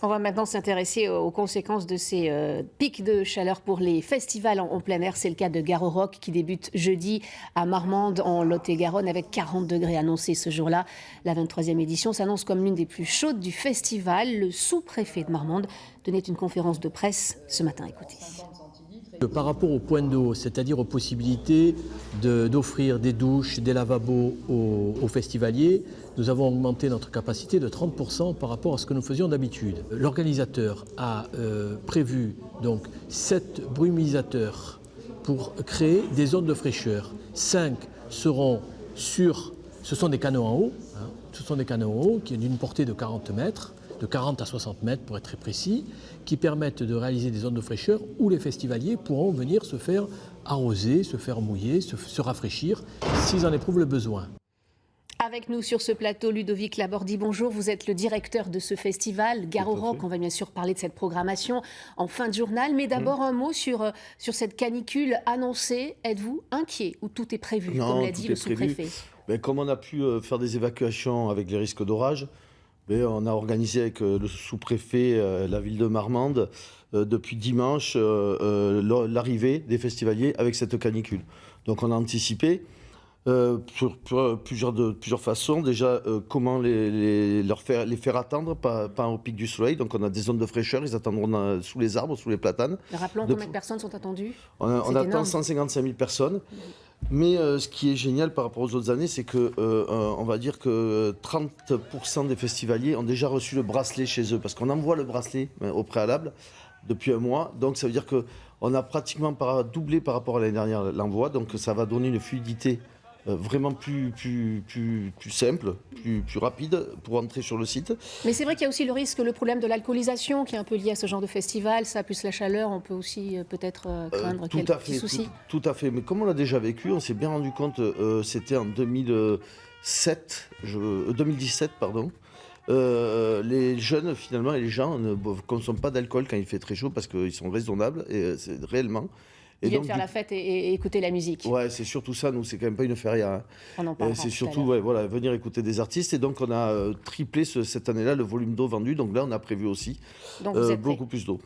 On va maintenant s'intéresser aux conséquences de ces pics de chaleur pour les festivals en plein air. C'est le cas de Garo Rock qui débute jeudi à Marmande en Lot-et-Garonne avec 40 degrés annoncés ce jour-là. La 23e édition s'annonce comme l'une des plus chaudes du festival. Le sous-préfet de Marmande donnait une conférence de presse ce matin. Écoutez. Par rapport au point d'eau, c'est-à-dire aux possibilités d'offrir des douches, des lavabos aux festivaliers, nous avons augmenté notre capacité de 30% par rapport à ce que nous faisions d'habitude. L'organisateur a prévu donc 7 brumisateurs pour créer des zones de fraîcheur. 5 seront ce sont des canaux en haut, ce sont des canaux en haut qui ont d'une portée de 40 mètres, de 40 à 60 mètres pour être très précis, qui permettent de réaliser des zones de fraîcheur où les festivaliers pourront venir se faire arroser, se faire mouiller, se rafraîchir s'ils en éprouvent le besoin. Avec nous sur ce plateau, Ludovic Labordi, bonjour. Vous êtes le directeur de ce festival, Garo Rock. On va bien sûr parler de cette programmation en fin de journal. Mais d'abord, un mot sur cette canicule annoncée. Êtes-vous inquiet ou tout est prévu, comme l'a dit le sous-préfet? Comme on a pu faire des évacuations avec les risques d'orage, on a organisé avec le sous-préfet, la ville de Marmande, depuis dimanche, l'arrivée des festivaliers avec cette canicule. Donc on a anticipé sur plusieurs façons. Déjà, comment les faire attendre, pas au pic du soleil. Donc on a des zones de fraîcheur, ils attendront sous les arbres, sous les platanes. Rappelons combien de personnes sont attendues. On attend 155 000 personnes. Mais ce qui est génial par rapport aux autres années, c'est que on va dire que 30% des festivaliers ont déjà reçu le bracelet chez eux, parce qu'on envoie le bracelet au préalable depuis un mois. Donc ça veut dire qu'on a pratiquement doublé par rapport à l'année dernière l'envoi. Donc ça va donner une fluidité vraiment plus simple, plus rapide pour entrer sur le site. Mais c'est vrai qu'il y a aussi le problème de l'alcoolisation qui est un peu lié à ce genre de festival. Ça, plus la chaleur, on peut aussi peut-être craindre quelques petits soucis. Tout à fait. Mais comme on l'a déjà vécu, on s'est bien rendu compte, c'était en 2017, pardon. Les jeunes, finalement, et les gens ne consomment pas d'alcool quand il fait très chaud parce qu'ils sont raisonnables, et c'est réellement. Ils viennent faire la fête et écouter la musique. Ouais, c'est surtout ça, nous, c'est quand même pas une feria. Hein. On en parlera. C'est surtout venir écouter des artistes. Et donc, on a triplé cette année-là le volume d'eau vendu. Donc là, on a prévu aussi donc vous êtes beaucoup plus d'eau.